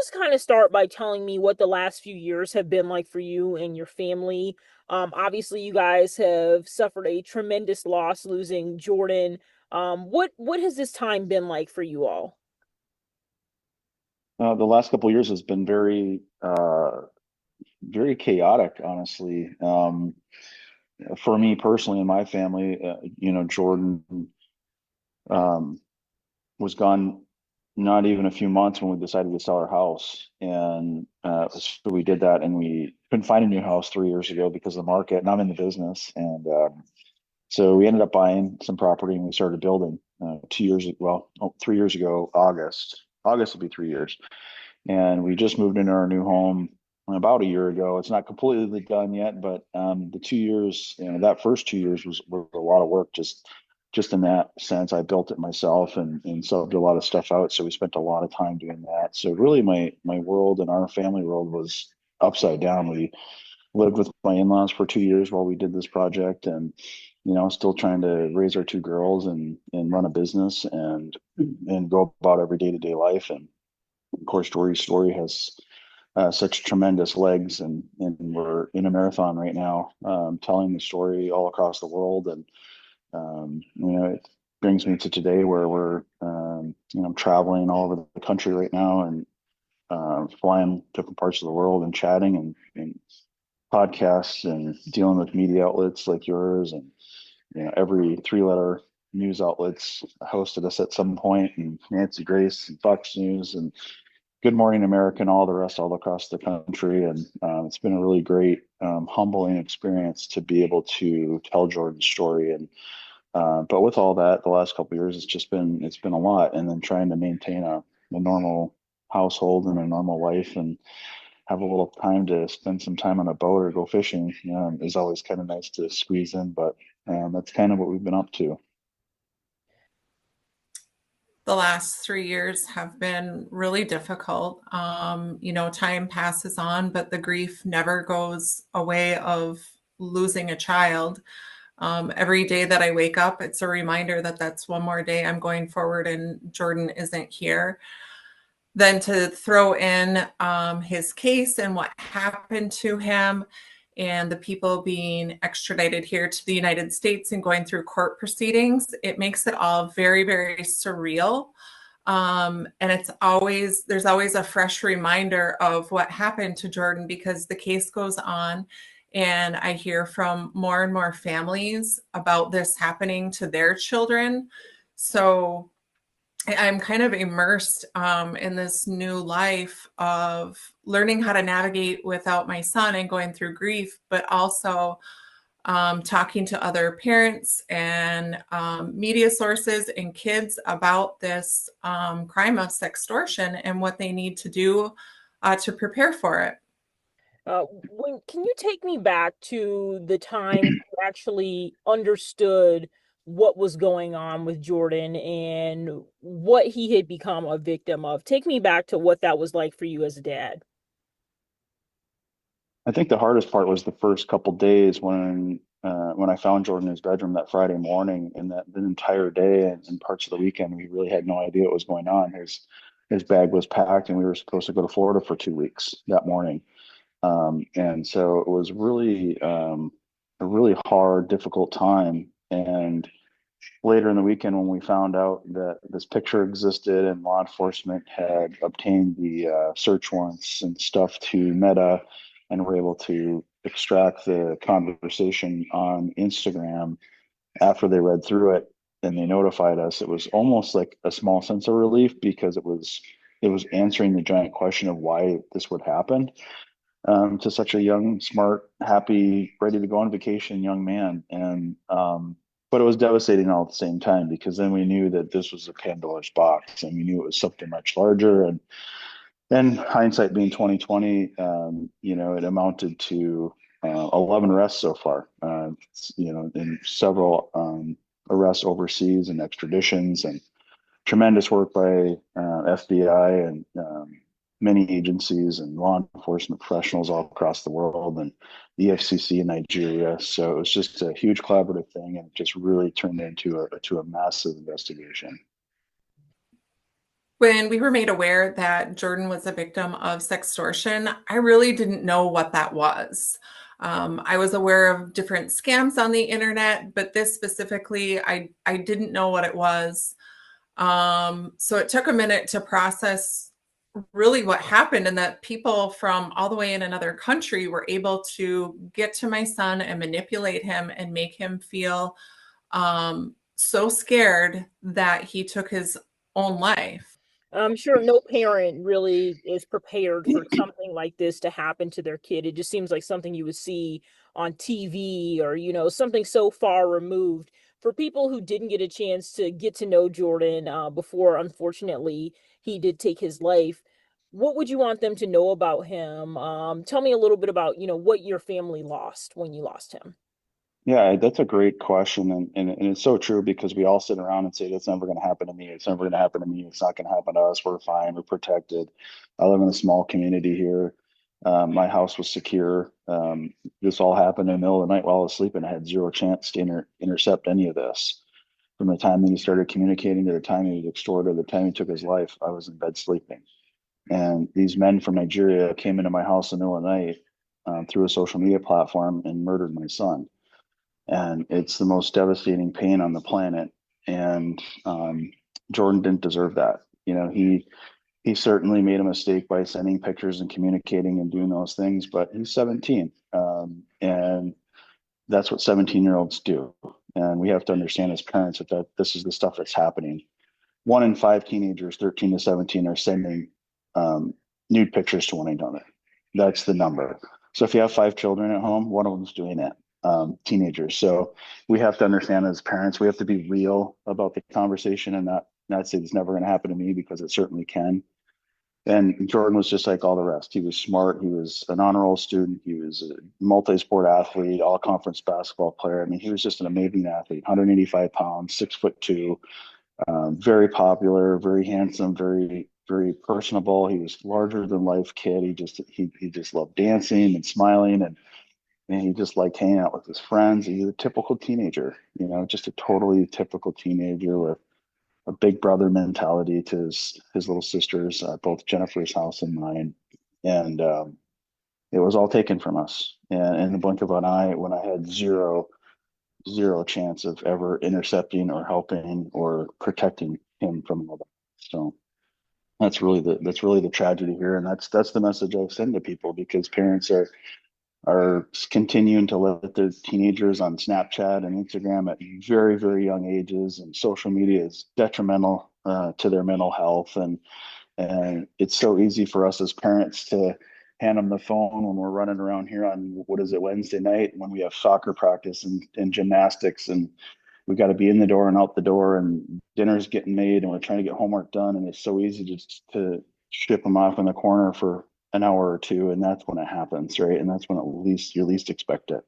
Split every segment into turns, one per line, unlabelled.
just kind of start by telling me what the last few years have been like for you and your family? Obviously, you guys have suffered a tremendous loss losing Jordan. What has this time been like for you all?
The last couple of years has been very chaotic, honestly. For me personally and my family, Jordan um, was gone not even a few months when we decided to sell our house, and so we did that, and we couldn't find a new house 3 years ago because of the market, and I'm in the business, and so we ended up buying some property and we started building 2 years, well, 3 years ago, August. August will be 3 years. And we just moved into our new home about a year ago. It's not completely done yet, but the 2 years, that first 2 years was a lot of work. Just in that sense, I built it myself and subbed a lot of stuff out. So we spent a lot of time doing that. So really, my world and our family world was upside down. We lived with my in-laws for 2 years while we did this project, and still trying to raise our two girls and run a business and go about every day-to-day life. And of course, Dory's story has such tremendous legs, and we're in a marathon right now, telling the story all across the world. And it brings me to today where we're traveling all over the country right now and flying different parts of the world and chatting and podcasts and dealing with media outlets like yours, and every three-letter news outlets hosted us at some point, and Nancy Grace and Fox News and Good Morning America and all the rest all across the country. And it's been a really great, humbling experience to be able to tell Jordan's story. And but with all that, the last couple of years, it's been a lot. And then trying to maintain a normal household and a normal life, and have a little time to spend some time on a boat or go fishing, is always kind of nice to squeeze in. But that's kind of what we've been up to.
The last 3 years have been really difficult. Time passes on, but the grief never goes away of losing a child. Every day that I wake up, it's a reminder that that's one more day I'm going forward and Jordan isn't here. Then to throw in his case and what happened to him, and the people being extradited here to the United States and going through court proceedings, it makes it all very, very surreal. And there's always a fresh reminder of what happened to Jordan because the case goes on. And I hear from more and more families about this happening to their children. So I'm kind of immersed in this new life of learning how to navigate without my son and going through grief, but also talking to other parents and media sources and kids about this crime of sextortion and what they need to do to prepare for it.
When can you take me back to the time you actually understood what was going on with Jordan and what he had become a victim of? Take me back to what that was like for you as a dad.
I think the hardest part was the first couple days when I found Jordan in his bedroom that Friday morning, and that the entire day and parts of the weekend, we really had no idea what was going on. His bag was packed, and we were supposed to go to Florida for 2 weeks that morning. And so it was really a really hard, difficult time. And later in the weekend, when we found out that this picture existed and law enforcement had obtained the search warrants and stuff to Meta and were able to extract the conversation on Instagram after they read through it and they notified us, it was almost like a small sense of relief because it was answering the giant question of why this would happen to such a young, smart, happy, ready to go on vacation young man. And but it was devastating all at the same time because then we knew that this was a Pandora's box, and we knew it was something much larger. And then hindsight being 2020, it amounted to 11 arrests so far. And several arrests overseas and extraditions, and tremendous work by FBI and many agencies and law enforcement professionals all across the world, and the EFCC in Nigeria. So it was just a huge collaborative thing, and it just really turned into a massive investigation.
When we were made aware that Jordan was a victim of sextortion, I really didn't know what that was. I was aware of different scams on the internet, but this specifically, I didn't know what it was. So it took a minute to process really what happened, and that people from all the way in another country were able to get to my son and manipulate him and make him feel so scared that he took his own life.
I'm sure no parent really is prepared for something like this to happen to their kid. It just seems like something you would see on TV or, something so far removed. For people who didn't get a chance to get to know Jordan before, unfortunately, he did take his life, what would you want them to know about him? Tell me a little bit about, what your family lost when you lost him.
Yeah, that's a great question. And it's so true because we all sit around and say, that's never going to happen to me. It's never going to happen to me. It's not going to happen to us. We're fine. We're protected. I live in a small community here. My house was secure. This all happened in the middle of the night while I was sleeping. I had zero chance to intercept any of this. From the time that he started communicating to the time he was extorted, to the time he took his life, I was in bed sleeping. And these men from Nigeria came into my house in the middle of the night through a social media platform and murdered my son, and it's the most devastating pain on the planet. And Jordan didn't deserve that. He certainly made a mistake by sending pictures and communicating and doing those things, but he's 17, and that's what 17-year-olds do. And we have to understand as parents that this is the stuff that's happening. 1 in 5 teenagers, 13 to 17, are sending nude pictures to one another. That's the number. So if you have 5 children at home, one of them's doing it. Teenagers. So we have to understand as parents, we have to be real about the conversation and not say it's never going to happen to me, because it certainly can. And Jordan was just like all the rest. He was smart. He was an honor roll student. He was a multi-sport athlete, all conference basketball player. I mean, he was just an amazing athlete, 185 pounds, 6'2", very popular, very handsome, very, very personable. He was larger than life kid. He just loved dancing and smiling, and he just liked hanging out with his friends. He's a typical teenager, just a totally typical teenager with a big brother mentality to his little sisters, both Jennifer's house and mine. And it was all taken from us. And in the blink of an eye, when I had zero chance of ever intercepting or helping or protecting him from all that. So that's really the tragedy here. And that's the message I send to people, because parents are continuing to let their teenagers on Snapchat and Instagram at very, very young ages, and social media is detrimental to their mental health. And it's so easy for us as parents to hand them the phone when we're running around here on, what is it, Wednesday night, when we have soccer practice and gymnastics, and we got to be in the door and out the door, and dinner's getting made, and we're trying to get homework done, and it's so easy just to ship them off in the corner for an hour or two, and that's when it happens, right? And that's when you least expect it.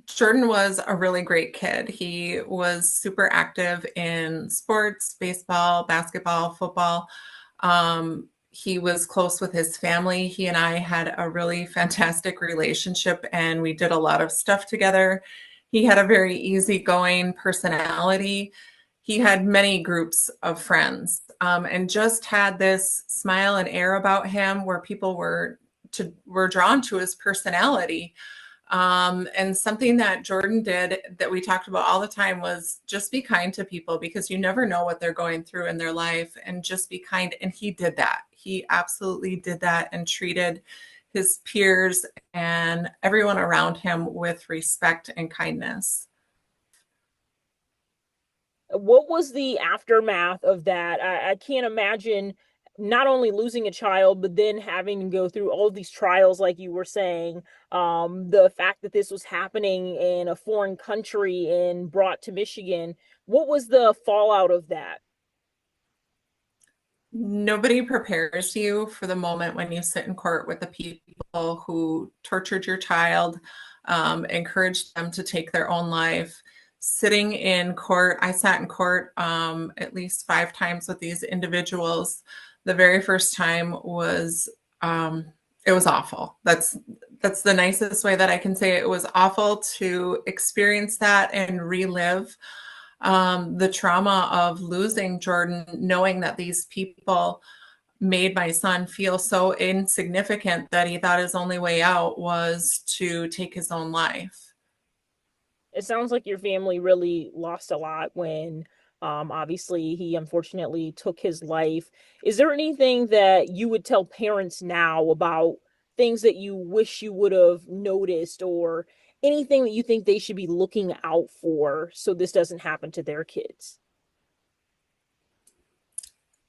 Jordan was a really great kid. He was super active in sports, baseball, basketball, football. He was close with his family. He and I had a really fantastic relationship, and we did a lot of stuff together. He had a very easygoing personality. He had many groups of friends, and just had this smile and air about him where people were drawn to his personality. And something that Jordan did that we talked about all the time was just be kind to people, because you never know what they're going through in their life, and just be kind. And he did that. He absolutely did that, and treated his peers and everyone around him with respect and kindness.
What was the aftermath of that? I can't imagine not only losing a child, but then having to go through all of these trials, like you were saying. The fact that this was happening in a foreign country and brought to Michigan. What was the fallout of that?
Nobody prepares you for the moment when you sit in court with the people who tortured your child, encouraged them to take their own life. Sitting in court, I sat in court at least 5 times with these individuals. The very first time was it was awful. That's the nicest way that I can say it. It was awful to experience that and relive The trauma of losing Jordan, knowing that these people made my son feel so insignificant that he thought his only way out was to take his own life.
It sounds like your family really lost a lot when obviously he unfortunately took his life. Is there anything that you would tell parents now about things that you wish you would have noticed, or anything that you think they should be looking out for so this doesn't happen to their kids?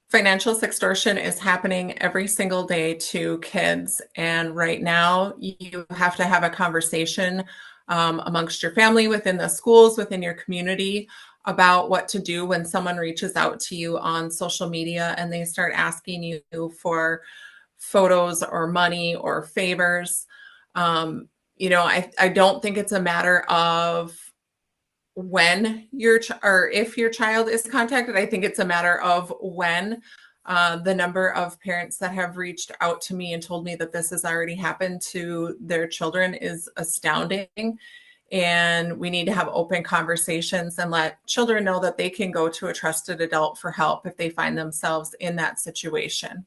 Financial sextortion is happening every single day to kids. And right now, you have to have a conversation amongst your family, within the schools, within your community, about what to do when someone reaches out to you on social media and they start asking you for photos or money or favors. I don't think it's a matter of when or if your child is contacted. I think it's a matter of when. The number of parents that have reached out to me and told me that this has already happened to their children is astounding. And we need to have open conversations and let children know that they can go to a trusted adult for help if they find themselves in that situation.